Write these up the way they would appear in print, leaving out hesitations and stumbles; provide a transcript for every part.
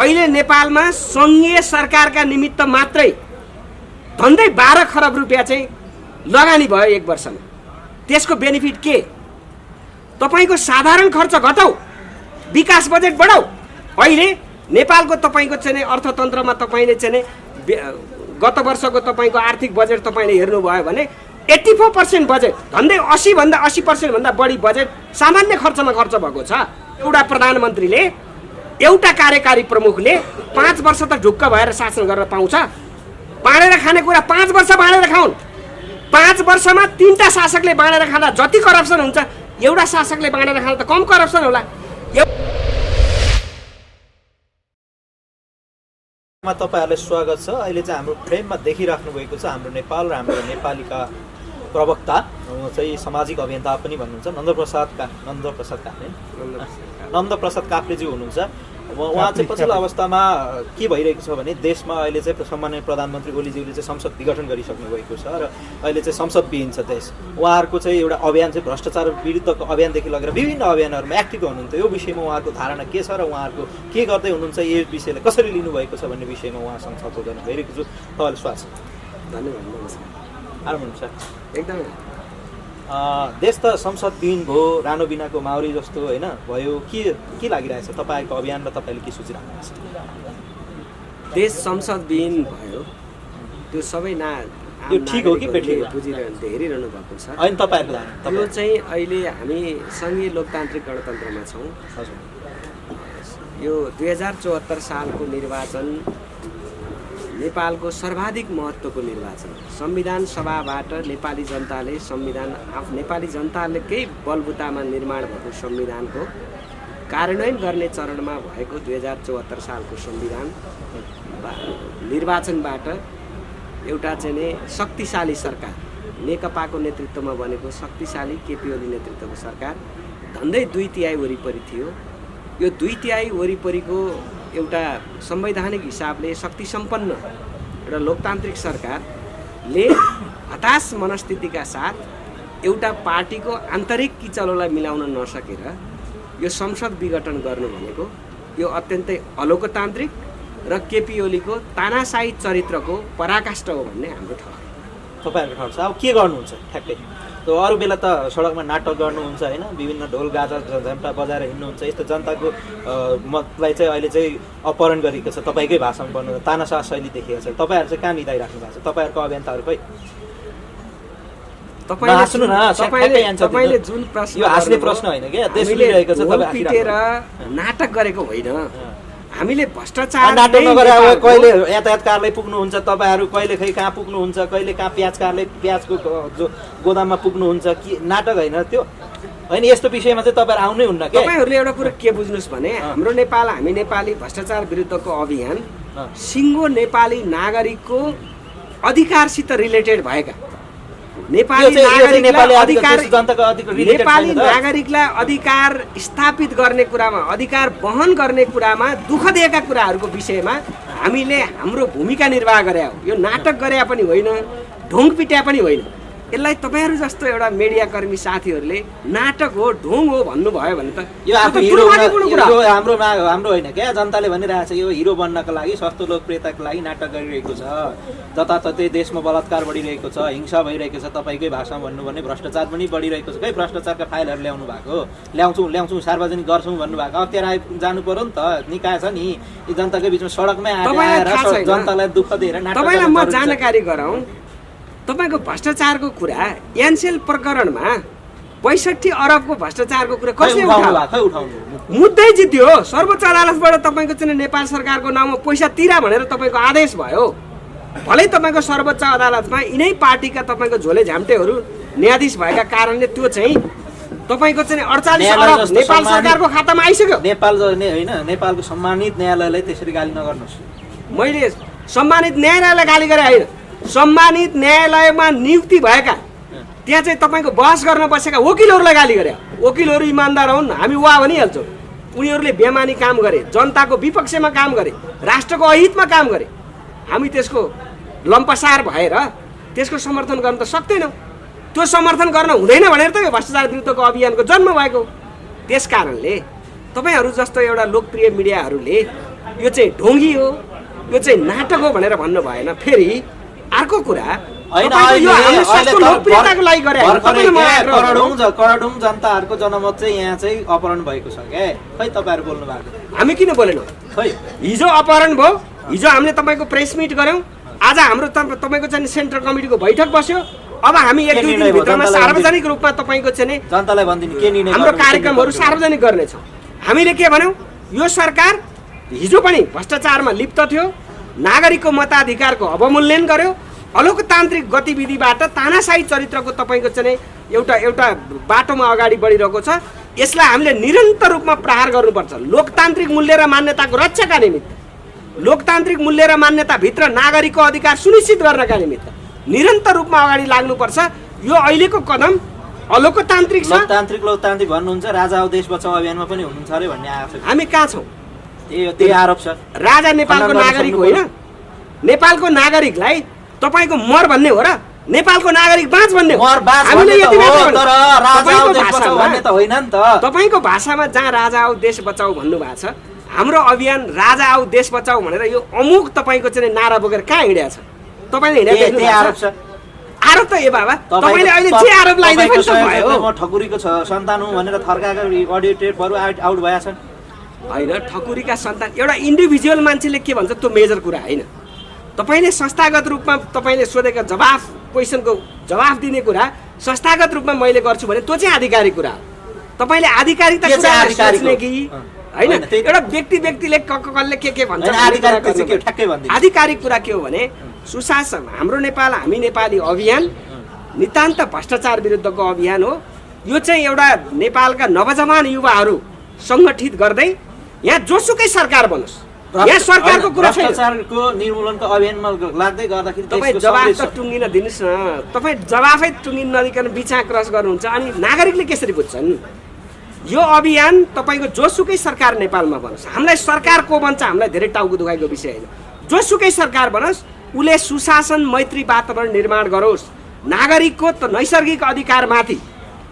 अहिले नेपालमा सङ्घीय सरकारका निमित्त मात्रै झन्डै 12 खरब रुपियाँ चाहिँ लगानी भयो 1 वर्षमा। त्यसको बेनिफिट के? तपाईको साधारण खर्च घटाऊ, विकास बजेट बढाऊ। अहिले नेपालको तपाईको चाहिँ अर्थतन्त्रमा तपाईले चाहिँ गत वर्षको तपाईको आर्थिक बजेट तपाईले हेर्नुभयो भने 84% बजेट, झन्डै 80% भन्दा बढी बजेट सामान्य खर्चमा खर्च भएको छ। एउटा प्रधानमन्त्रीले, एउटा कार्यकारी प्रमुखले 5 वर्ष त ढुक्क भएर शासन गर्न पाउँछ? बाँडेर खाने कुरा 5 वर्ष बाँडेर खाउन्। 5 वर्षमा 3टा शासकले बाँडेर खाँदा जति करप्सन हुन्छ, एउटा शासकले बाँडेर खाँदा त कम करप्सन होला। तपाईहरुलाई स्वागत छ। अहिले चाहिँ हाम्रो फ्रेममा देखिराख्नु भएको छ हाम्रो नेपाल र हाम्रो नेपालीका प्रवक्ता चाहिँ सामाजिक अभियन्ता पनि भन्नुहुन्छ नन्दप्रसाद काफ्लेजी हुनुहुन्छ। उहाँ चाहिँ पछिल्लो अवस्थामा के भइरहेको छ भने देशमा अहिले चाहिँ सम्माननीय प्रधानमन्त्री ओलीज्यूले चाहिँ संसद विघटन गरिसक्नु भएको छ र अहिले चाहिँ संसदविहीन छ देश। उहाँहरूको चाहिँ एउटा अभियान चाहिँ भ्रष्टाचार विरुद्धको अभियानदेखि लगेर विभिन्न अभियानहरूमा एक्टिभ हुनुहुन्थ्यो। यो विषयमा उहाँको धारणा के छ र उहाँहरूको के गर्दै हुनुहुन्छ, यो विषयलाई कसरी लिनुभएको छ भन्ने विषयमा उहाँसँग छलफल गर्न गइरहेको छु। तपाईँलाई स्वागत छ। धन्यवाद। आराम हुनुहुन्छ? एकदमै। देश त संसदविहीन भयो, रानो बिनाको माउरी जस्तो होइन भयो। के लागिरहेछ तपाईँको अभियान र तपाईँले के सोचिराख्नु भएको छ? देश संसदविहीन भयो, त्यो सबै त्यो ठिक हो कि बेठिक हो हेरिरहनु भएको छ। होइन तपाईँहरूको धारणा? यो चाहिँ अहिले हामी सङ्घीय लोकतान्त्रिक गणतन्त्रमा छौँ। यो 2074 सालको निर्वाचन नेपालको सर्वाधिक महत्त्वको निर्वाचन। संविधान सभाबाट नेपाली जनतालेकै बलबुतामा निर्माण भएको संविधानको कार्यान्वयन गर्ने चरणमा भएको 2074 सालको संविधान निर्वाचनबाट एउटा चाहिँ शक्तिशाली सरकार, नेकपाको नेतृत्वमा बनेको शक्तिशाली केपी ओली नेतृत्वको सरकार झन्डै 2/3 वरिपरि थियो। यो 2/3 वरिपरिको एउटा संवैधानिक हिसाबले शक्ति सम्पन्न एउटा लोकतान्त्रिक सरकारले हताश मनस्थितिका साथ एउटा पार्टीको आन्तरिक किचलोलाई मिलाउन नसकेर यो संसद विघटन गर्नु भनेको यो अत्यन्तै अलोकतान्त्रिक र केपी ओलीको तानाशाही चरित्रको पराकाष्ठ हो भन्ने हाम्रो ठहर। तपाईँहरूको ठहर छ। अब के गर्नुहुन्छ ठ्याक्कै? त्यो अरू बेला त सडकमा नाटक गर्नुहुन्छ होइन, विभिन्न ढोल गाजा झन्टा बजाएर हिँड्नुहुन्छ। यस्तो जनताको मतलाई चाहिँ अहिले चाहिँ अपहरण गरेको छ, तपाईँकै भाषामा भन्नु तानाशाह शैली देखिएको छ। तपाईँहरू चाहिँ कहाँ निधाइराख्नु भएको छ? तपाईँहरूको अभियन्ताहरू खै? तपाईँले जुन प्रश्न, यो हाँस्ने प्रश्न होइन क्या, देश लिइरहेको छ। तपाईँ नाटक गरेको होइन। हामीले भ्रष्टाचार नाटक नगरे अब कहिले यातायात कार्यालय पुग्नुहुन्छ तपाईँहरू, कहिले खै कहाँ पुग्नुहुन्छ, कहिले कहाँ प्याज कार्यालय प्याजको जो गोदाममा पुग्नुहुन्छ। कि नाटक होइन त्यो? होइन, यस्तो विषयमा चाहिँ तपाईँहरू आउनै हुन्न क्या। तपाईँहरूले एउटा कुरा के बुझ्नुहोस् भने हाम्रो नेपाल हामी नेपाली भ्रष्टाचार विरुद्धको अभियान सिङ्गो नेपाली नागरिकको अधिकारसित रिलेटेड भएका नेपाली नागरिकलाई अधिकार स्थापित गर्ने कुरामा, अधिकार वहन गर्ने कुरामा दुःख दिएका कुराहरूको विषयमा हामीले हाम्रो भूमिका निर्वाह गरे हो। यो नाटक गरे पनि होइन, ढोङ पिट्या पनि होइन। यसलाई तपाईँहरू जस्तो एउटा मिडियाकर्मी साथीहरूले नाटक हो, ढोङ हो भन्नुभयो भने त यो हाम्रो होइन क्या। जनताले भनिरहेको छ यो हिरो बन्नको लागि, सस्तो लोकप्रियताको लागि नाटक गरिरहेको छ। जताततै देशमा बलात्कार बढिरहेको छ, हिंसा भइरहेको छ। तपाईँकै भाषामा भन्नु भने भ्रष्टाचार पनि बढिरहेको छ। खै भ्रष्टाचारका फाइलहरू ल्याउनु भएको, ल्याउँछौँ सार्वजनिक गर्छौँ भन्नुभएको। अप्ठ्यारो जानु पर्यो नि त, निकाय छ नि जनताकै बिचमा सडकमै आएर जनतालाई दुःख दिएर नाटक। तपाईँलाई म जानकारी गराउँ, तपाईको भ्रष्टाचारको कुरा एनसेल प्रकरणमा 65 अरबको भ्रष्टाचारको कुरा कसले उठाउनु? मुद्दै जित्यो। सर्वोच्च अदालतबाट तपाईँको चाहिँ नेपाल सरकारको नाममा पैसा तिरा भनेर तपाईँको आदेश भयो। भलै तपाईँको सर्वोच्च अदालतमा यिनै पार्टीका तपाईँको झोले झाम्टेहरू न्यायाधीश भएका कारणले त्यो चाहिँ तपाईँको चाहिँ 48 अरब नेपाल सरकारको खातामा आइसक्यो। नेपालको सम्मानित न्यायालयलाई त्यसरी गाली नगर्नुहोस्। मैले सम्मानित न्यायालयलाई गाली गरे होइन, सम्मानित न्यायालयमा नियुक्ति भएका त्यहाँ चाहिँ तपाईँको बहस गर्न बसेका वकिलहरूलाई गाली गरे। वकिलहरू इमान्दार हुन्, हामी वाह भनिहाल्छौँ। उनीहरूले बेमानी काम गरे, जनताको विपक्षमा काम गरे, राष्ट्रको अहितमा काम गरे। हामी त्यसको लम्पसार भएर त्यसको समर्थन गर्न त सक्दैनौँ। त्यो समर्थन गर्न हुँदैन भनेर त यो भ्रष्टाचार विरुद्धको अभियानको जन्म भएको। त्यस कारणले तपाईँहरू जस्तो एउटा लोकप्रिय मिडियाहरूले यो चाहिँ ढोंगी हो, यो चाहिँ नाटक हो भनेर भन्नु भएन। फेरि अर्को कुरा लोकप्रियताको लागि गरे करोडौं जनताहरूको जनमत चाहिँ यहाँ चाहिँ अपहरण भएको छ क्या। खै तपाईँहरू बोल्नु भएको, हामी किन बोलेनौँ? खै हिजो अपहरण भयो, हिजो हामीले तपाईँको प्रेस मिट गऱ्यौँ, आज हाम्रो तपाईँको चाहिँ सेन्ट्रल कमिटीको बैठक बस्यो। अब हामी 1-2 दिनभित्रमा सार्वजनिक रूपमा तपाईँको चाहिँ जनतालाई भनिदिनु के निर्णय हाम्रो कार्यक्रमहरू सार्वजनिक गर्नेछौँ। हामीले के भन्यौँ, यो सरकार हिजो पनि भ्रष्टाचारमा लिप्त थियो, नागरिकको मताधिकारको अवमूल्यन गर्यो, अलोकतान्त्रिक गतिविधिबाट तानाशाही चरित्रको तपाईँको चाहिँ एउटा बाटोमा अगाडि बढिरहेको छ। यसलाई हामीले निरन्तर रूपमा प्रहार गर्नुपर्छ। लोकतान्त्रिक मूल्य र मान्यताको रक्षाका निमित्त, लोकतान्त्रिक मूल्य र मान्यताभित्र नागरिकको अधिकार सुनिश्चित गर्नका निमित्त निरन्तर रूपमा अगाडि लाग्नुपर्छ। यो अहिलेको कदम अलोकतान्त्रिक छ। लोकतान्त्रिक भन्नुहुन्छ, राजा आऊ देश बचाऊ अभियानमा पनि हुनुहुन्छ अरे भन्ने आएको छ। हामी कहाँ छौँ? त्यही आरोप छ। राजा नेपालको नागरिक होइन, नेपालको नागरिकलाई तपाईँको मर भन्ने हो र नेपालको नागरिक बाँच भन्ने हो? हामीले यति तपाईँको भाषामा जहाँ राजा आऊ देश बचाऊ भन्नुभएको छ, हाम्रो अभियान राजा आऊ देश बचाऊ भनेर यो अमुक तपाईँको चाहिँ नारा बोकेर कहाँ हिँडेको छ? तपाईँले हिँडेको आरोप छ। आरोप त ए बाबा तपाईँले अहिले जे आरोप लगाइदिनु भयो, म ठकुरीको सन्तान हुँ भनेर थर्काका अडियो टेपहरू आउट भएका छन्। होइन, ठकुरीका सन्तान एउटा इन्डिभिजुअल मान्छेले के भन्छ त्यो मेजर कुरा होइन। तपाईँले संस्थागत रूपमा तपाईँले सोधेका क्वेसनको जवाफ दिने कुरा संस्थागत रूपमा मैले गर्छु भने त्यो चाहिँ आधिकारिक कुरा हो। तपाईँले आधिकारिकता सोच्ने कि होइन, एउटा व्यक्तिले कसले के भन्छ आधिकारिक कुरा के हो भने सुशासन हाम्रो नेपाल हामी नेपाली अभियान नितान्त भ्रष्टाचार विरुद्धको अभियान हो। यो चाहिँ एउटा नेपालका नवजवान युवाहरू सङ्गठित गर्दै यहाँ जोसुकै सरकार बनोस्, यहाँ सरकारको कुरा छैन। भ्रष्टाचारको निर्मूलनको अभियानमा लाग्दै गर्दाखेरि तपाईँ जवाफ त टुङ्गिन दिनुहोस् न। तपाईँ जवाफै टुङ्गिन नदिकन बिचा क्रस गर्नुहुन्छ, अनि नागरिकले कसरी बुझ्छन्? यो अभियान तपाईँको जोसुकै सरकार नेपालमा बनोस्, हामीलाई सरकार को बन्छ हामीलाई धेरै टाउको दुखाइको विषय होइन। जोसुकै सरकार बनोस्, उसले सुशासन मैत्री वातावरण निर्माण गरोस्, नागरिकको त नैसर्गिक अधिकारमाथि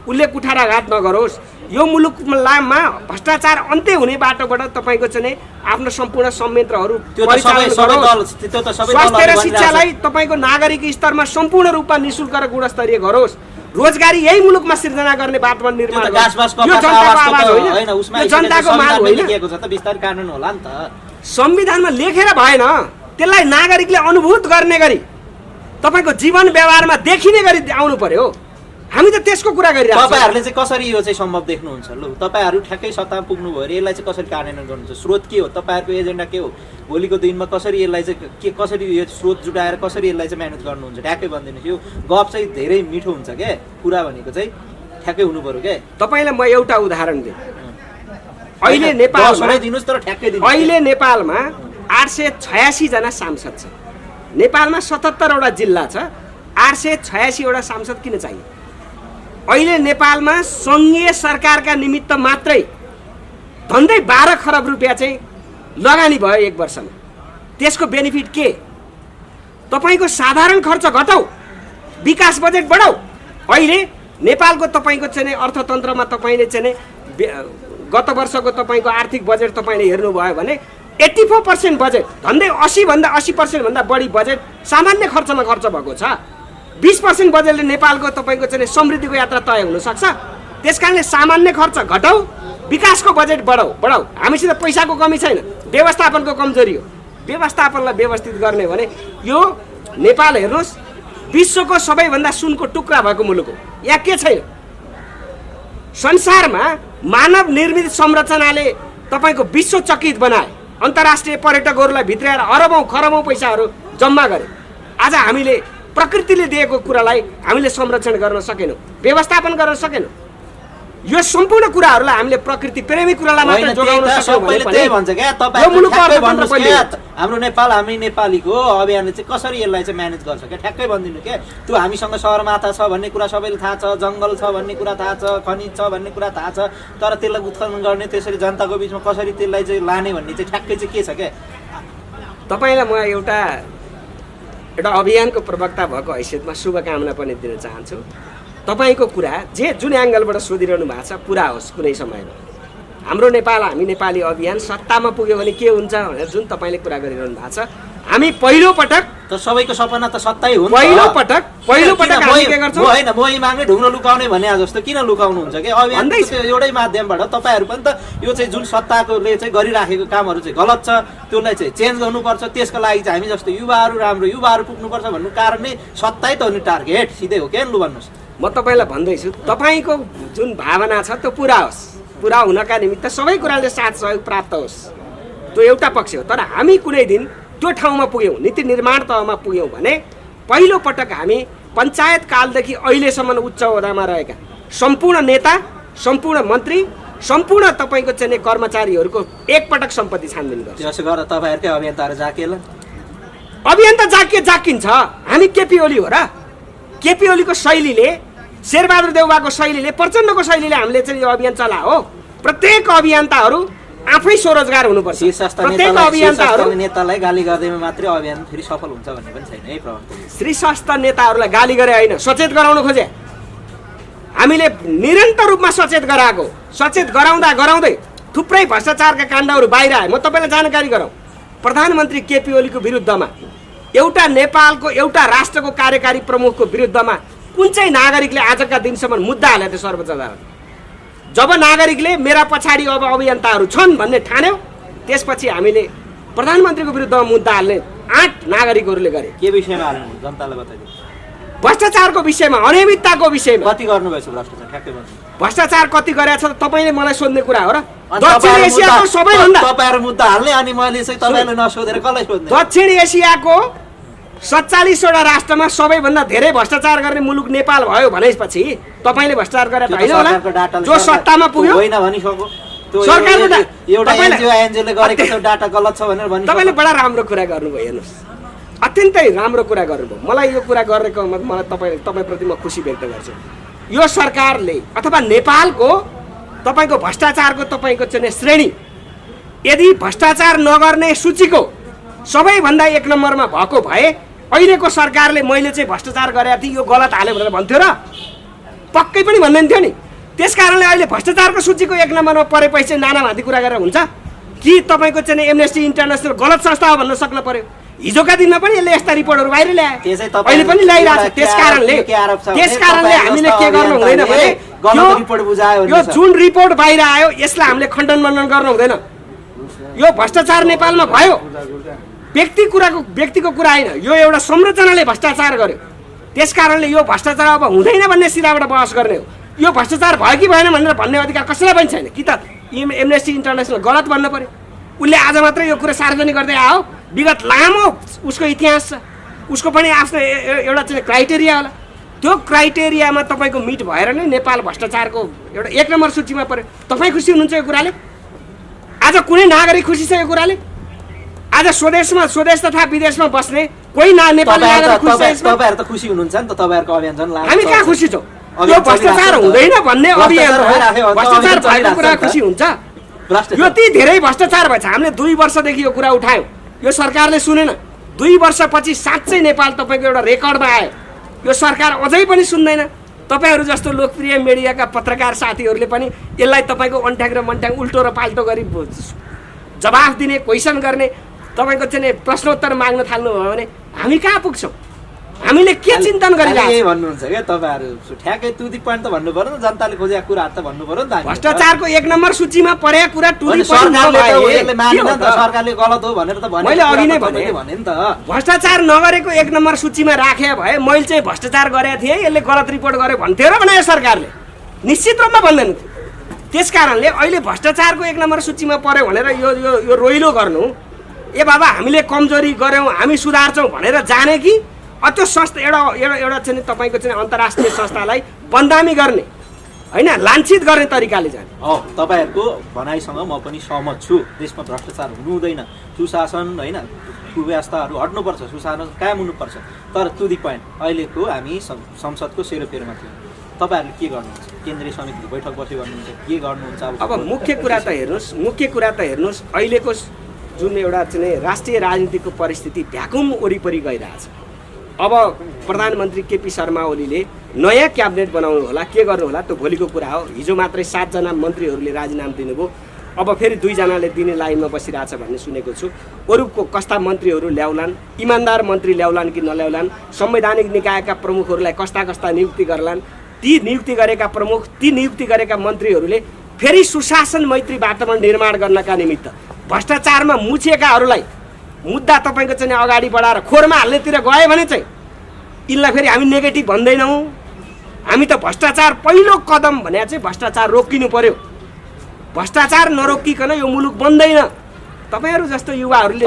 उसले कुठाराघात नगरोस्। यो मुलुकमा भ्रष्टाचार अन्त्य हुने बाटोबाट तपाईँको चाहिँ आफ्नो सम्पूर्ण संयन्त्रहरू परिचालन गरोस्। स्वास्थ्य र शिक्षालाई तपाईँको नागरिक स्तरमा सम्पूर्ण रूपमा निःशुल्क र गुणस्तरीय गरोस्। रोजगारी यही मुलुकमा सिर्जना गर्ने वातावरण निर्माण गरोस्। यो जनताको आवाज होइन, यो जनताको माग होइन। संविधानमा लेखेर भएन, त्यसलाई नागरिकले अनुभूत गर्ने गरी तपाईँको जीवन व्यवहारमा देखिने गरी आउनु पर्यो। हामी त त्यसको कुरा गरिरहेको छौँ। तपाईँहरूले चाहिँ कसरी यो चाहिँ सम्भव देख्नुहुन्छ? लु, तपाईँहरू ठ्याक्कै सत्ता पुग्नुभयो अरे यसलाई चाहिँ कसरी कार्यान्वयन गर्नुहुन्छ? स्रोत के हो? तपाईँहरूको एजेन्डा के हो? भोलिको दिनमा कसरी यसलाई चाहिँ कसरी यो स्रोत जुटाएर कसरी यसलाई चाहिँ म्यानेज गर्नुहुन्छ? ठ्याक्कै भनिदिनुहोस्। यो गफ चाहिँ धेरै मिठो हुन्छ क्या, कुरा भनेको चाहिँ ठ्याक्कै हुनु पर्यो क्या। तपाईँलाई म एउटा उदाहरण दिएँ। अहिले नेपालमा 886 जना सांसद छ। नेपालमा 77 वटा जिल्ला छ, 886 वटा सांसद किन चाहियो? अहिले नेपालमा सङ्घीय सरकारका निमित्त मात्रै झन्डै 12 खरब रुपियाँ चाहिँ लगानी भयो 1 वर्षमा। त्यसको बेनिफिट के? तपाईँको साधारण खर्च घटाऊ, विकास बजेट बढाऊ। अहिले नेपालको तपाईँको चाहिँ अर्थतन्त्रमा तपाईँले चाहिँ गत वर्षको तपाईँको आर्थिक बजेट तपाईँले हेर्नुभयो भने 84% बजेट, झन्डै 80% भन्दा बढी बजेट सामान्य खर्चमा खर्च भएको छ। 20% बजेटले नेपालको तपाईँको चाहिँ समृद्धिको यात्रा तय हुनसक्छ। त्यस कारणले सामान्य खर्च घटाऊ, विकासको बजेट बढाऊ। हामीसित पैसाको कमी छैन, व्यवस्थापनको कमजोरी हो। व्यवस्थापनलाई व्यवस्थित गर्ने भने यो नेपाल हेर्नुहोस्, विश्वको सबैभन्दा सुनको टुक्रा भएको मुलुक हो। यहाँ के छैन? संसारमा मानव निर्मित संरचनाले तपाईँको विश्वचकित बनाए, अन्तर्राष्ट्रिय पर्यटकहरूलाई भित्राएर अरबौँ खरबौँ पैसाहरू जम्मा गरे। आज हामीले प्रकृतिले दिएको कुरालाई हामीले संरक्षण गर्न सकेनौँ, व्यवस्थापन गर्न सकेनौँ। यो सम्पूर्ण कुराहरूलाई हामीले प्रकृति प्रेमी कुरालाई मात्र जोगाउन सक्छौँ भने भन्छ क्या। तपाईँ हाम्रो नेपाल हामी नेपालीको अभियानले चाहिँ कसरी यसलाई चाहिँ म्यानेज गर्छ क्या? ठ्याक्कै भनिदिनु क्या। त्यो हामीसँग सगरमाथा छ भन्ने कुरा सबैले थाहा छ, जङ्गल छ भन्ने कुरा थाहा छ, खनिज छ भन्ने कुरा थाहा छ, तर त्यसलाई उत्खनन गर्ने, त्यसरी जनताको बिचमा कसरी त्यसलाई चाहिँ लाने भन्ने चाहिँ ठ्याक्कै चाहिँ के छ क्या? तपाईँलाई म एउटा अभियानको प्रवक्ता भएको हैसियतमा शुभकामना पनि दिन चाहन्छु। तपाईँको कुरा जुन एङ्गलबाट सोधिरहनु भएको छ पुरा होस् कुनै समयमा। हाम्रो नेपाल हामी नेपाली अभियान सत्तामा पुग्यो भने के हुन्छ भनेर जुन तपाईँले कुरा गरिरहनु भएको छ, हामी पहिलोपटक त सबैको सपना त सत्तै हो नि त। पहिलोपटक हामी के गर्छौँ? होइन मोही माग्ने ढुङ्ग्रो लुकाउने भने जस्तो किन लुकाउनुहुन्छ कि अभियान त्यो एउटै माध्यमबाट तपाईँहरू पनि त यो चाहिँ जुन सत्ताकोले चाहिँ गरिराखेको कामहरू चाहिँ गलत छ त्यसलाई चाहिँ चेन्ज गर्नुपर्छ, त्यसको लागि चाहिँ हामी जस्तो युवाहरू राम्रो युवाहरू पुग्नुपर्छ भन्नु कारण नै सत्तै त हो नि टार्गेट, सिधै हो क्या लु भन्नुहोस्। म तपाईँलाई भन्दैछु तपाईँको जुन भावना छ त्यो पुरा होस्, पुरा हुनका निमित्त सबै कुराले साथ सहयोग प्राप्त होस्, त्यो एउटा पक्ष हो। तर हामी कुनै दिन त्यो ठाउँमा पुग्यौँ, नीति निर्माण तहमा पुग्यौँ भने पहिलोपटक हामी पञ्चायत कालदेखि अहिलेसम्म उच्च ओहदामा रहेका सम्पूर्ण नेता, सम्पूर्ण मन्त्री, सम्पूर्ण तपाईँको चाहिँ कर्मचारीहरूको एकपटक सम्पत्ति छानबिन गर्छ। त्यसो गरेर तपाईँहरूकै अभियन्ताहरू जाकेला अभियान त जाकिन्छ। हामी केपी ओली हो र? केपी ओलीको शैलीले, शेरबहादुर देउवाको शैलीले, प्रचण्डको शैलीले हामीले चाहिँ यो अभियान चलाओ। प्रत्येक अभियन्ताहरू आफै स्वरोजगार हुनुपर्छ। प्रत्येक अभियन्ताहरू नेतालाई गाली गर्दैमा मात्रै अभियान फेरि सफल हुन्छ भन्ने पनि छैन है प्रवक्ता। शीर्षस्थ नेताहरूलाई गाली गरे होइन, सचेत गराउन खोजे। हामीले निरन्तर रूपमा सचेत गराएको, सचेत गराउँदै थुप्रै भ्रष्टाचारका काण्डहरू बाहिर आए। म तपाईँलाई जानकारी गराउँ, प्रधानमन्त्री केपी ओलीको विरुद्धमा, एउटा नेपालको एउटा राष्ट्रको कार्यकारी प्रमुखको विरुद्धमा कुन चाहिँ नागरिकले आजका दिनसम्म मुद्दा हालेको थियो सर्वोच्च अदालत? जब नागरिकले मेरा पछाडि अब अभियन्ताहरू छन् भन्ने ठान्यो, त्यसपछि हामीले प्रधानमन्त्रीको विरुद्धमा मुद्दा हाल्ने 8 नागरिकहरूले गरे। के विषयमा हाल्नु जनतालाई बताइदिनु? भ्रष्टाचारको विषयमा, अनियमितताको विषयमा। कति गर्नुभएछ भ्रष्टाचार ठ्याक्कै भन्नु? भ्रष्टाचार कति गरेछ तपाईँले मलाई सोध्ने कुरा हो र? दक्षिण एसियाको सबैभन्दा तपाईँहरू मुद्दा हाल्ने अनि मैले चाहिँ तपाईँलाई नसोधेर कसलाई सोध्ने? दक्षिण एसियाको 47वटा राष्ट्रमा सबैभन्दा धेरै भ्रष्टाचार गर्ने मुलुक नेपाल भयो भनेपछि तपाईँले भ्रष्टाचार गरेर होइन होला? जो सत्तामा पुग्यो होइन भनिसक्यो सरकारको एउटा एनजिओले गरेको डाटा गलत छ भनेर भनि तपाईँले बडा राम्रो कुरा गर्नुभयो। हेर्नुहोस्, अत्यन्तै राम्रो कुरा गर्नुभयो। मलाई यो कुरा गरेको मलाई तपाईँप्रति म खुसी व्यक्त गर्छु। यो सरकारले अथवा नेपालको तपाईँको भ्रष्टाचारको तपाईँको चाहिँ श्रेणी यदि भ्रष्टाचार नगर्ने सूचीको सबैभन्दा 1 नम्बरमा भएको भए अहिलेको सरकारले मैले चाहिँ भ्रष्टाचार गरेको थिएँ, यो गलत हाल्यो भनेर भन्थ्यो र? पक्कै पनि भन्दैन थियो नि। त्यसकारणले अहिले भ्रष्टाचारको सूचीको 1 नम्बरमा परेपछि चाहिँ नानाभाँती कुरा गरेर हुन्छ कि? तपाईँको चाहिँ एमनेस्टी इन्टरनेसनल गलत संस्था हो भन्न सक्न पर्यो। हिजोका दिनमा पनि यसले यस्ता रिपोर्टहरू बाहिर ल्याए, अहिले पनि ल्याइरहेको छ। त्यसकारणले हामीले के गर्नु हुँदैन भने यो जुन रिपोर्ट बाहिर आयो यसलाई हामीले खण्डन मण्डन गर्नु हुँदैन। यो भ्रष्टाचार नेपालमा भयो, व्यक्तिको कुरा होइन, यो एउटा संरचनाले भ्रष्टाचार गर्यो। त्यसकारणले यो भ्रष्टाचार अब हुँदैन भन्ने सिराबाट बहस गर्ने हो। यो भ्रष्टाचार भयो कि भएन भनेर भन्ने अधिकार कसैलाई पनि छैन। कि त एमनेस्टी इन्टरनेसनल गलत भन्नु पर्यो? उसले आज मात्रै यो कुरा सार्वजनिक गर्दै आयो, विगत लामो उसको इतिहास छ, उसको पनि आफ्नो एउटा चाहिँ क्राइटेरिया होला। त्यो क्राइटेरियामा तपाईँको मिट भएर नै नेपाल भ्रष्टाचारको एउटा 1 नम्बर सूचीमा पर्यो। तपाईँ खुसी हुनुहुन्छ यो कुराले? आज कुनै नागरिक खुसी छ यो कुराले? आज स्वदेश तथा विदेशमा बस्ने कोही नेपाली नागरिक खुसी छ? तपाईँहरू त खुसी हुनुहुन्छ नि त, तपाईँहरूको अभियान झन् लाग्छ। हामी कहाँ खुसी छौँ? यो भ्रष्टाचार हुँदैन भन्ने अभियान हो। भ्रष्टाचार भएको कुरा खुसी हुन्छ? यति धेरै भ्रष्टाचार भएछ। हामीले 2 वर्षदेखि यो कुरा उठायौँ, यो सरकारले सुनेन। 2 वर्षपछि साँच्चै नेपाल तपाईँको एउटा रेकर्डमा आयो। यो सरकार अझै पनि सुन्दैन। तपाईँहरू जस्तो लोकप्रिय मिडियाका पत्रकार साथीहरूले पनि यसलाई तपाईँको अन्ठ्याङ र मन्ठ्याङ उल्टो र पाल्टो गरी जवाफ दिने, क्वेसन गर्ने, तपाईँको चाहिँ प्रश्नोत्तर माग्न थाल्नुभयो भने हामी कहाँ पुग्छौँ? हामीले के चिन्तन गरिरहेको भन्नुहुन्छ क्या तपाईँहरू? ठ्याक्कै टु द पोइन्ट त भन्नु पर्यो नि, जनताले खोजेको कुरा त भन्नु पर्यो नि त। भ्रष्टाचारको 1 नम्बर सूचीमा परेको कुरा टु द पोइन्ट सरकारले गलत हो भनेर त भने। मैले अघि नै भने नि त, भ्रष्टाचार नगरेको 1 नम्बर सूचीमा राखे भए मैले चाहिँ भ्रष्टाचार गरेको थिएँ, यसले गलत रिपोर्ट गर्यो भन्थ्यो र बनायो सरकारले? निश्चित रूपमा भन्दैन थियो। त्यसकारणले अहिले भ्रष्टाचारको 1 नम्बर सूचीमा पर्यो भनेर यो रोइलो गर्नु, ए बाबा हामीले कमजोरी गऱ्यौँ, हामी सुधार्छौँ भनेर जाने कि त्यो संस्था एउटा चाहिँ तपाईँको चाहिँ अन्तर्राष्ट्रिय संस्थालाई बदनामी गर्ने होइन, लाञ्छित गर्ने तरिकाले जाने? तपाईँहरूको भनाइसँग म पनि सहमत छु। देशमा भ्रष्टाचार हुनु हुँदैन, सुशासन होइन, सुव्यवस्थाहरू हट्नुपर्छ, सुशासन कायम हुनुपर्छ। तर टु द पोइन्ट अहिलेको हामी संसदको सेरोफेरोमा थियौँ। तपाईँहरूले के गर्नुहुन्छ? केन्द्रीय समितिको बैठक बस्यो भन्नुहुन्छ, के गर्नुहुन्छ? अब मुख्य कुरा त हेर्नुहोस्, अहिलेको जुन एउटा चाहिँ राष्ट्रिय राजनीतिको परिस्थिति भ्याकुम वरिपरि गइरहेछ। अब प्रधानमन्त्री केपी शर्मा ओलीले नयाँ क्याबिनेट बनाउनु होला, के गर्नु होला त्यो भोलिको कुरा हो। हिजो मात्रै 7 जना मन्त्रीहरूले राजीनामा दिनुभयो। अब फेरि 2 जनाले दिने लाइनमा बसिरहेछ भन्ने सुनेको छु। अरूको कस्ता मन्त्रीहरू ल्याउलान्, इमान्दार मन्त्री ल्याउलान् कि नल्याउलान्, संवैधानिक निकायका प्रमुखहरूलाई कस्ता नियुक्ति गर्लान्, ती नियुक्ति गरेका प्रमुख, ती नियुक्ति गरेका मन्त्रीहरूले फेरि सुशासन मैत्री वातावरण निर्माण गर्नका निमित्त भ्रष्टाचारमा मुछिएकाहरूलाई मुद्दा तपाईँको चाहिँ अगाडि बढाएर खोरमा हाल्नेतिर गयो भने चाहिँ यिनलाई फेरि हामी नेगेटिभ भन्दैनौँ। हामी त भ्रष्टाचार पहिलो कदम भने चाहिँ भ्रष्टाचार रोकिनु पर्यो। भ्रष्टाचार नरोकिकन यो मुलुक बन्दैन। तपाईँहरू जस्तो युवाहरूले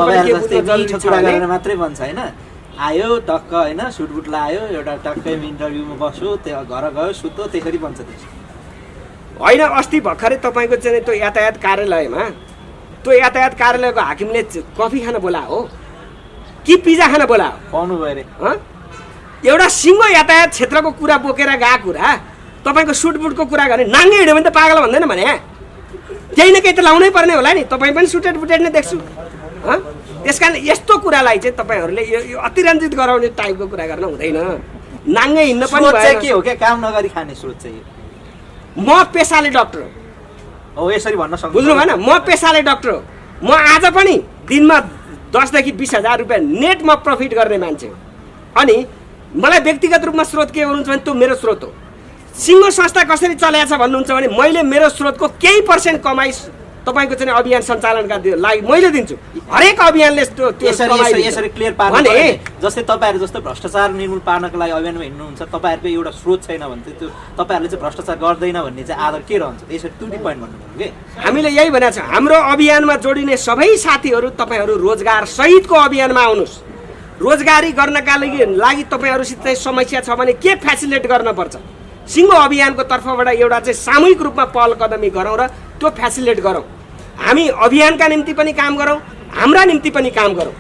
मात्रै भन्छ होइन, आयो टक्क होइन सुटबुट लायो, एउटा टक्कै इन्टरभ्यूमा बस्यो, त्यो घर गयो सुत्यो, त्यसरी भन्छ होइन। अस्ति भर्खरै तपाईँको चाहिँ त्यो यातायात कार्यालयमा त्यो यातायात कार्यालयको हाकिमले कफी खान बोलायो हो कि पिज्जा खान बोलायो? पाउनु भयो अरे। एउटा सिङ्गो यातायात क्षेत्रको कुरा बोकेर गएको कुरा तपाईँको सुटबुटको कुरा गर्ने नाङ्गे हिँड्यो भने त पागल भन्दैन भने केही न केही त लाउनै पर्ने होला नि। तपाईँ पनि सुटेड बुटेड नै देख्छु। त्यस कारण यस्तो कुरालाई चाहिँ तपाईँहरूले यो अतिरञ्जित गराउने टाइपको कुरा गर्न हुँदैन। नाङ्गे हिँड्न पनि के हो क्या, काम नगरी खाने स्रोत चाहिँ? म पेसाले डक्टर हो, यसरी भन्न सक्छु। बुझ्नु भएन? म पेसाले डक्टर हो। म आज पनि दिनमा 10 देखि 20,000 रुपियाँ नेट म प्रफिट गर्ने मान्छे हो। अनि मलाई व्यक्तिगत रूपमा स्रोत के हुनुहुन्छ भने त्यो मेरो स्रोत हो। सिङ्गो संस्था कसरी चलाएको छ भन्नुहुन्छ भने मैले मेरो स्रोतको केही % कमाइ तपाईँको चाहिँ अभियान सञ्चालनका लागि मैले दिन्छु। हरेक अभियानले यसरी क्लियर पार्नु भने जस्तै तपाईँहरू जस्तो भ्रष्टाचार निर्मूल पार्नको लागि अभियानमा हिँड्नुहुन्छ, तपाईँहरूको एउटा स्रोत छैन भने चाहिँ त्यो तपाईँहरूले चाहिँ भ्रष्टाचार गर्दैन भन्ने चाहिँ आधार के रहन्छ? यसरी 2 पोइन्ट भन्नुभयो कि हामीले यही भनेको छ। हाम्रो अभियानमा जोडिने सबै साथीहरू तपाईँहरू रोजगार सहितको अभियानमा आउनुहोस्। रोजगारी गर्नका लागि तपाईँहरूसित समस्या छ भने के फेसिलिटेट गर्नुपर्छ? सिङ्गो अभियानको तर्फबाट एउटा चाहिँ सामूहिक रूपमा पहल कदमी गरौँ र त्यो फेसिलिटेट गरौँ। हामी अभियानका निम्ति पनि काम गरौँ, हाम्रा निम्ति पनि काम गरौँ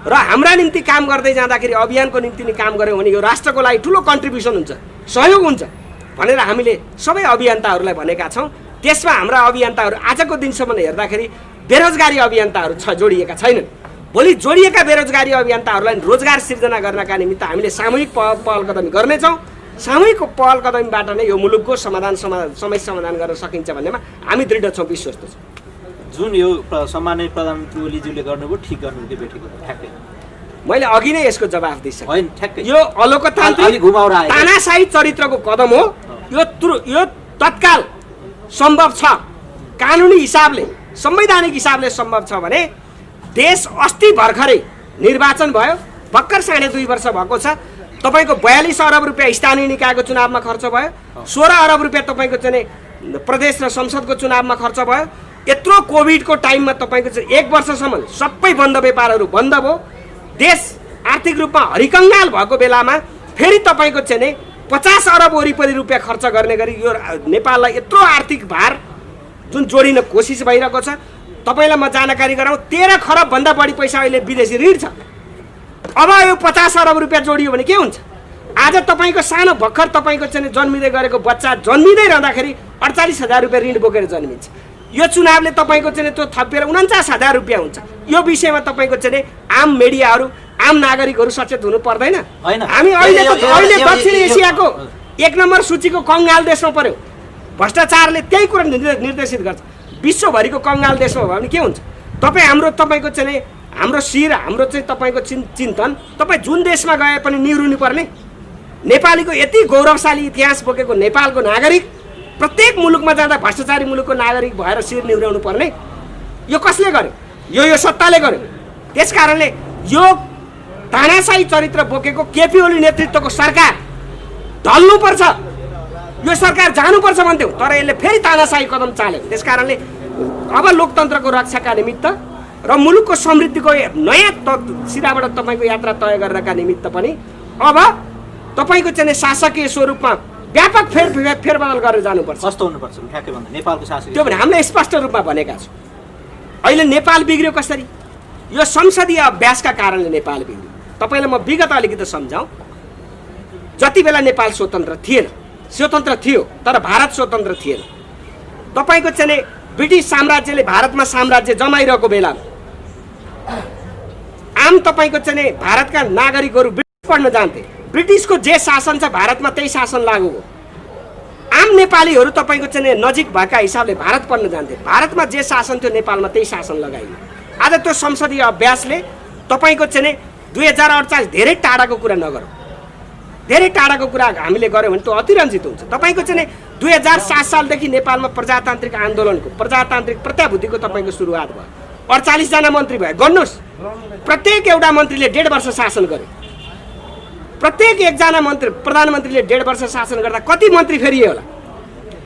र हाम्रा निम्ति काम गर्दै जाँदाखेरि अभियानको निम्ति नि काम गऱ्यौँ भने यो राष्ट्रको लागि ठुलो कन्ट्रिब्युसन हुन्छ, सहयोग हुन्छ भनेर हामीले सबै अभियन्ताहरूलाई भनेका छौँ। त्यसमा हाम्रा अभियन्ताहरू आजको दिनसम्म हेर्दाखेरि बेरोजगारी अभियन्ताहरू जोडिएका छैनन्। भोलि जोडिएका बेरोजगारी अभियन्ताहरूलाई रोजगार सिर्जना गर्नका निमित्त हामीले सामूहिक पहल कदमी गर्नेछौँ। सामूहिक पहल कदमीबाट नै यो मुलुकको समस्या समाधान गर्न सकिन्छ भन्नेमा हामी दृढ छौँ, विश्वस्त छौँ। जुन यो सम्माननीय प्रधानमन्त्री ओलीज्यूले गर्नुभयो ठिक गर्नुभयो कि बेठिक गर्नुभयो? ठ्याक्कै मैले अघि नै यसको जवाफ दिइसकेँ। होइन, ठ्याक्कै यो अलोकतान्त्रिक तानाशाही चरित्रको कदम हो। यो तत्काल सम्भव छ, कानुनी हिसाबले संवैधानिक हिसाबले सम्भव छ भने देश अस्ति भर्खरै निर्वाचन भयो, भर्खर 2.5 वर्ष भएको छ। तपाईँको 42 अरब रुपियाँ स्थानीय निकायको चुनावमा खर्च भयो, 16 अरब रुपियाँ तपाईँको चाहिँ प्रदेश र संसदको चुनावमा खर्च भयो। यत्रो कोभिडको टाइममा तपाईँको चाहिँ 1 वर्षसम्म सबै बन्द व्यापारहरू बन्द भयो। देश आर्थिक रूपमा हरिकङ्गाल भएको बेलामा फेरि तपाईँको चाहिँ 50 अरब वरिपरि रुपियाँ खर्च गर्ने गरी यो नेपाललाई यत्रो आर्थिक भार जुन जोडिन कोसिस भइरहेको छ। तपाईँलाई म जानकारी गराउँ, 13 खरब भन्दा बढी पैसा अहिले विदेशी ऋण छ। अब यो 50 अरब रुपियाँ जोडियो भने के हुन्छ? आज तपाईँको सानो भर्खर तपाईँको चाहिँ जन्मिँदै गरेको बच्चा जन्मिँदै रहँदाखेरि 48,000 रुपियाँ ऋण बोकेर जन्मिन्छ। यो चुनावले तपाईँको चाहिँ त्यो थपेर 49,000 रुपियाँ हुन्छ। यो विषयमा तपाईँको चाहिँ आम मिडियाहरू, आम नागरिकहरू सचेत हुनु पर्दैन? हामी अहिले दक्षिण एसियाको 1 नम्बर सूचीको कङ्गाल देशमा पर्यो। भ्रष्टाचारले त्यही कुरा निर्देशित गर्छ। विश्वभरिको कङ्गाल देशमा भयो भने के हुन्छ? तपाईँको चाहिँ हाम्रो शिर, हाम्रो चाहिँ तपाईँको चिन्तन तपाईँ जुन देशमा गए पनि निहुरिनु पर्ने। नेपालीको यति गौरवशाली इतिहास बोकेको नेपालको नागरिक प्रत्येक मुलुकमा जाँदा भ्रष्टाचारी मुलुकको नागरिक भएर शिर निहुराउनु पर्ने? यो कसले गर्यो? यो सत्ताले गर्यो। त्यस कारणले यो तानाशाही चरित्र बोकेको केपी ओली नेतृत्वको सरकार ढल्नुपर्छ। यो सरकार जानुपर्छ भन्थ्यो, तर यसले फेरि तानाशाही कदम चाल्यो। त्यस कारणले अब लोकतन्त्रको रक्षाका निमित्त र मुलुकको समृद्धिको नयाँ सिराबाट तपाईँको यात्रा तय गर्नका निमित्त पनि अब तपाईँको चाहिँ शासकीय स्वरूपमा व्यापक फेरबदल गरेर जानुपर्छ। कस्तो हुनुपर्छ ठ्याक्कै भन्दा नेपालको शासकीय? त्यो भने हामीले स्पष्ट रूपमा भनेका छौँ। अहिले नेपाल बिग्रियो कसरी? यो संसदीय अभ्यासका कारणले नेपाल बिग्रियो। तपाईँलाई म विगत अलिकति सम्झाउँ। जति बेला नेपाल स्वतन्त्र थियो तर भारत स्वतन्त्र थिएन। तपाईँको चाहिँ ब्रिटिस साम्राज्यले भारतमा साम्राज्य जमाइरहेको बेलामा आम तपाईँको चाहिँ भारतका नागरिकहरू ब्रिटिस पढ्न जान्थे। ब्रिटिसको जे शासन छ भारतमा त्यही शासन लागू हो। आम नेपालीहरू तपाईँको चाहिँ नजिक भएका हिसाबले भारत पढ्न जान्थे। भारतमा जे शासन थियो नेपालमा त्यही शासन लगाइयो। आज त्यो संसदीय अभ्यासले तपाईँको चाहिँ 2048 धेरै टाढाको कुरा नगरौँ, धेरै टाढाको कुरा हामीले गऱ्यौँ भने त्यो अतिरञ्जित हुन्छ। तपाईँको चाहिँ 2007 सालदेखि नेपालमा प्रजातान्त्रिक आन्दोलनको प्रजातान्त्रिक प्रत्याभूतिको तपाईँको सुरुवात भयो। 48 जना मन्त्री भयो। गर्नुहोस्, प्रत्येक एउटा मन्त्रीले 1.5 वर्ष शासन गर्यो। प्रत्येक एकजना मन्त्री प्रधानमन्त्रीले 1.5 वर्ष शासन गर्दा कति मन्त्री फेरिए होला?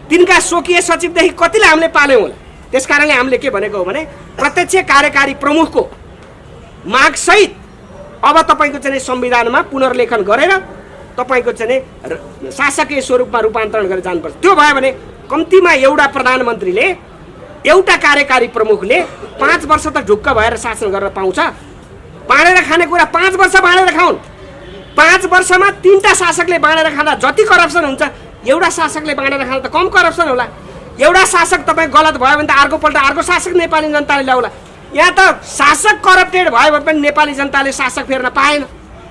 तिनका स्वकीय सचिवदेखि कतिलाई हामीले पाल्यौँ होला? त्यसकारणले हामीले के भनेको हो भने प्रत्यक्ष कार्यकारी प्रमुखको मागसहित अब तपाईँको चाहिँ संविधानमा पुनर्लेखन गरेर तपाईँको चाहिँ शासकीय स्वरूपमा रूपान्तरण गरेर जानुपर्छ। त्यो भयो भने कम्तीमा एउटा प्रधानमन्त्रीले एउटा कार्यकारी प्रमुखले 5 वर्ष त ढुक्क भएर शासन गर्न पाउँछ। बाँडेर खाने कुरा 5 वर्ष बाँडेर खाउन्। 5 वर्षमा 3टा शासकले बाँडेर खाँदा जति करप्सन हुन्छ एउटा शासकले बाँडेर खाँदा त कम करप्सन होला। एउटा शासक तपाईँ गलत भयो भने त अर्कोपल्ट अर्को शासक नेपाली जनताले ल्याउला। यहाँ त शासक करप्टेड भयो भने पनि नेपाली जनताले शासक फेर्न पाएन।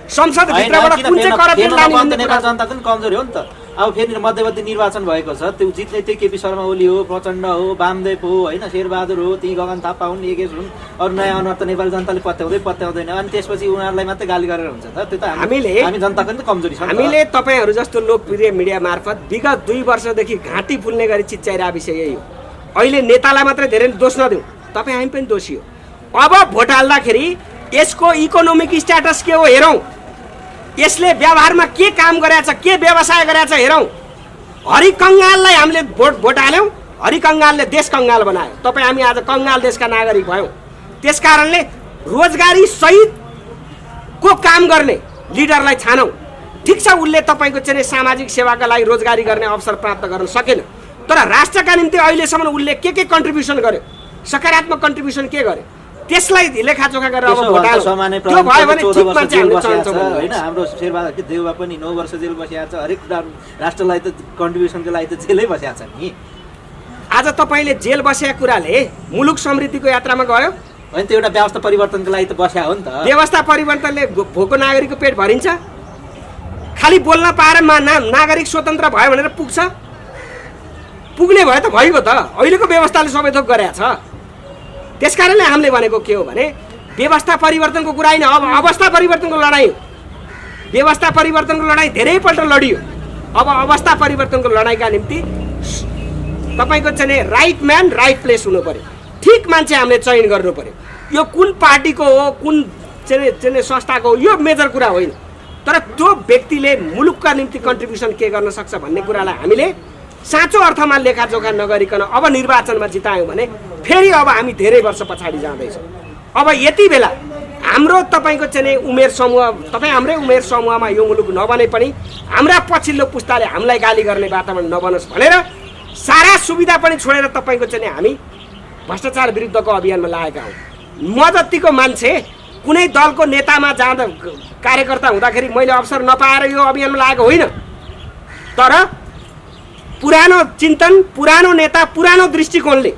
संसदभित्रबाट कुन चाहिँ करप्टेड लाने भन्ने नेपाली जनताको पनि कमजोरी हो नि त। अब फेरि मध्यवर्ती निर्वाचन भएको छ, त्यो जित्ने त्यो केपी शर्मा ओली हो, प्रचण्ड हो, वामदेव हो, होइन, शेरबहादुर हो, ती गगन थापा हुन्, एकेश हुन्। अरू नयाँ अनुहार त नेपाली जनताले पत्याउँदैन अनि त्यसपछि उनीहरूलाई मात्रै गाली गरेर हुन्छ त? त्यो त हामी जनताको नि त कमजोरी छ। हामीले तपाईँहरू जस्तो लोकप्रिय मिडिया मार्फत विगत 2 वर्षदेखि घाँटी फुल्ने गरी चिच्चाइरहेको विषय यही हो। अहिले नेतालाई मात्रै धेरै दोष नदिउँ, तपाईँ हामी पनि दोषी हो। अब भोट हाल्दाखेरि यसको इकोनोमिक स्ट्याटस के हो हेरौँ, यसले व्यवहारमा के काम गरेछ, के व्यवसाय गरेछ हेरौँ। हरि कङ्गाललाई हामीले भोट हाल्यौँ, हरि कङ्गालले देश कङ्गाल बनायो। तपाईँ हामी आज कङ्गाल देशका नागरिक भयौँ। त्यसकारणले रोजगारी सहितको काम गर्ने लिडरलाई छानौँ। ठिक छ, उसले तपाईँको चाहिँ सामाजिक सेवाका लागि रोजगारी गर्ने अवसर प्राप्त गर्न सकेन, तर राष्ट्रका निम्ति अहिलेसम्म उसले के कन्ट्रिब्युसन गर्यो, सकारात्मक कन्ट्रिब्युसन के गर्यो, त्यसलाई लेखाजोखा गरेर अब भोट हाल्नु। त्यो भयो भने ठिक मान्छे हामीले चाहन्छौँ होइन। हाम्रो शेरबहादुर देउवा पनि 9 वर्ष जेल बसिया छ। हरेक राष्ट्रलाई त कन्ट्रिब्युसनको लागि त जेलै बसिया छ नि। आज तपाईँले जेल बसेको कुराले मुलुक समृद्धिको यात्रामा गयो होइन? त्यो एउटा व्यवस्था परिवर्तनको लागि त बस्या हो नि त। व्यवस्था परिवर्तनले भोको नागरिकको पेट भरिन्छ? खालि बोल्न पाएर नागरिक स्वतन्त्र भयो भनेर पुग्छ? पुग्ने भयो त भइगयो त। अहिलेको व्यवस्थाले सबै थोक गरेको छ। त्यसकारणले हामीले भनेको के हो भने व्यवस्था परिवर्तनको कुरा होइन, अब अवस्था परिवर्तनको लडाइँ हो। व्यवस्था परिवर्तनको लडाइँ धेरैपल्ट लडियो। अब अवस्था परिवर्तनको लडाइँका निम्ति तपाईँको चाहिँ राइट म्यान राइट प्लेस हुनु पर्यो। ठिक मान्छे हामीले चयन गर्नु पर्यो। यो कुन पार्टीको हो, कुन चाहिँ संस्थाको हो, यो मेजर कुरा होइन, तर त्यो व्यक्तिले मुलुकका निम्ति कन्ट्रिब्युसन के गर्न सक्छ भन्ने कुरालाई हामीले साँचो अर्थमा लेखाजोखा नगरिकन अब निर्वाचनमा जितायौँ भने फेरि अब हामी धेरै वर्ष पछाडि जाँदैछौँ। अब यति बेला हाम्रो तपाईँको चाहिँ उमेर समूह, तपाईँ हाम्रै उमेर समूहमा यो मुलुक नबने पनि हाम्रा पछिल्लो पुस्ताले हामीलाई गाली गर्ने वातावरण नबनोस् भनेर सारा सुविधा पनि छोडेर तपाईँको चाहिँ हामी भ्रष्टाचार विरुद्धको अभियानमा लागेका हौँ। म जतिको मान्छे कुनै दलको नेतामा जाँदा कार्यकर्ता हुँदाखेरि मैले अवसर नपाएर यो अभियानमा लागेको होइन, तर पुरानो चिन्तन, पुरानो नेता, पुरानो दृष्टिकोणले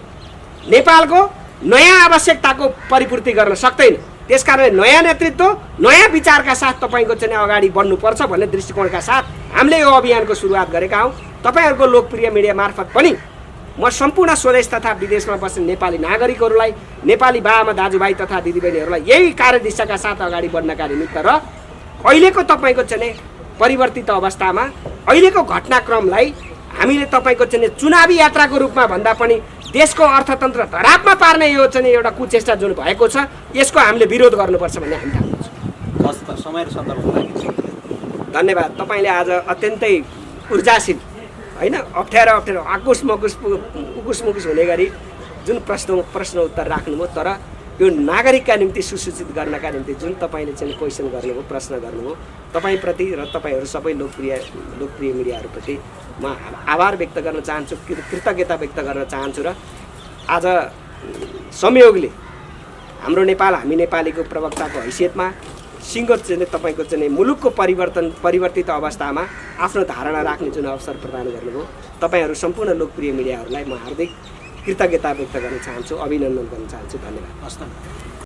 नेपालको नयाँ आवश्यकताको परिपूर्ति गर्न सक्दैन। त्यसकारणले नयाँ नेतृत्व, नयाँ विचारका साथ तपाईँको चाहिँ अगाडि बढ्नुपर्छ भन्ने दृष्टिकोणका साथ हामीले यो अभियानको सुरुवात गरेका हौँ। तपाईँहरूको लोकप्रिय मिडिया मार्फत पनि म सम्पूर्ण स्वदेश तथा विदेशमा बस्ने नेपाली नागरिकहरूलाई, नेपाली बाआमा दाजुभाइ तथा दिदीबहिनीहरूलाई यही कार्यदिशाका साथ अगाडि बढ्नका निमित्त र अहिलेको तपाईँको चाहिँ परिवर्तित अवस्थामा अहिलेको घटनाक्रमलाई हामीले तपाईँको चाहिँ चुनावी यात्राको रूपमा भन्दा पनि देशको अर्थतन्त्र धरापमा पार्ने यो चाहिँ एउटा कुचेष्टा जुन भएको छ, यसको हामीले विरोध गर्नुपर्छ भन्ने हामी ठान्छौँ। धन्यवाद। तपाईँले आज अत्यन्तै ऊर्जाशील होइन, अप्ठ्यारो आकुस मुकुस हुने गरी जुन प्रश्न उत्तर राख्नुभयो, तर यो नागरिकका निम्ति सुसूचित गर्नका निम्ति जुन तपाईँले चाहिँ क्वेसन गर्नुभयो, प्रश्न गर्नुभयो, तपाईँप्रति र तपाईँहरू सबै लोकप्रिय मिडियाहरूप्रति म आभार व्यक्त गर्न चाहन्छु, कृतज्ञता व्यक्त गर्न चाहन्छु। र आज संयोगले हाम्रो नेपाल हामी नेपालीको प्रवक्ताको हैसियतमा सिङ्गो चाहिँ तपाईँको चाहिँ मुलुकको परिवर्तित अवस्थामा आफ्नो धारणा राख्ने जुन अवसर प्रदान गर्नुभयो, तपाईँहरू सम्पूर्ण लोकप्रिय मिडियाहरूलाई म हार्दिक कृतज्ञता व्यक्त गर्न चाहन्छु, अभिनन्दन गर्न चाहन्छु। धन्यवाद।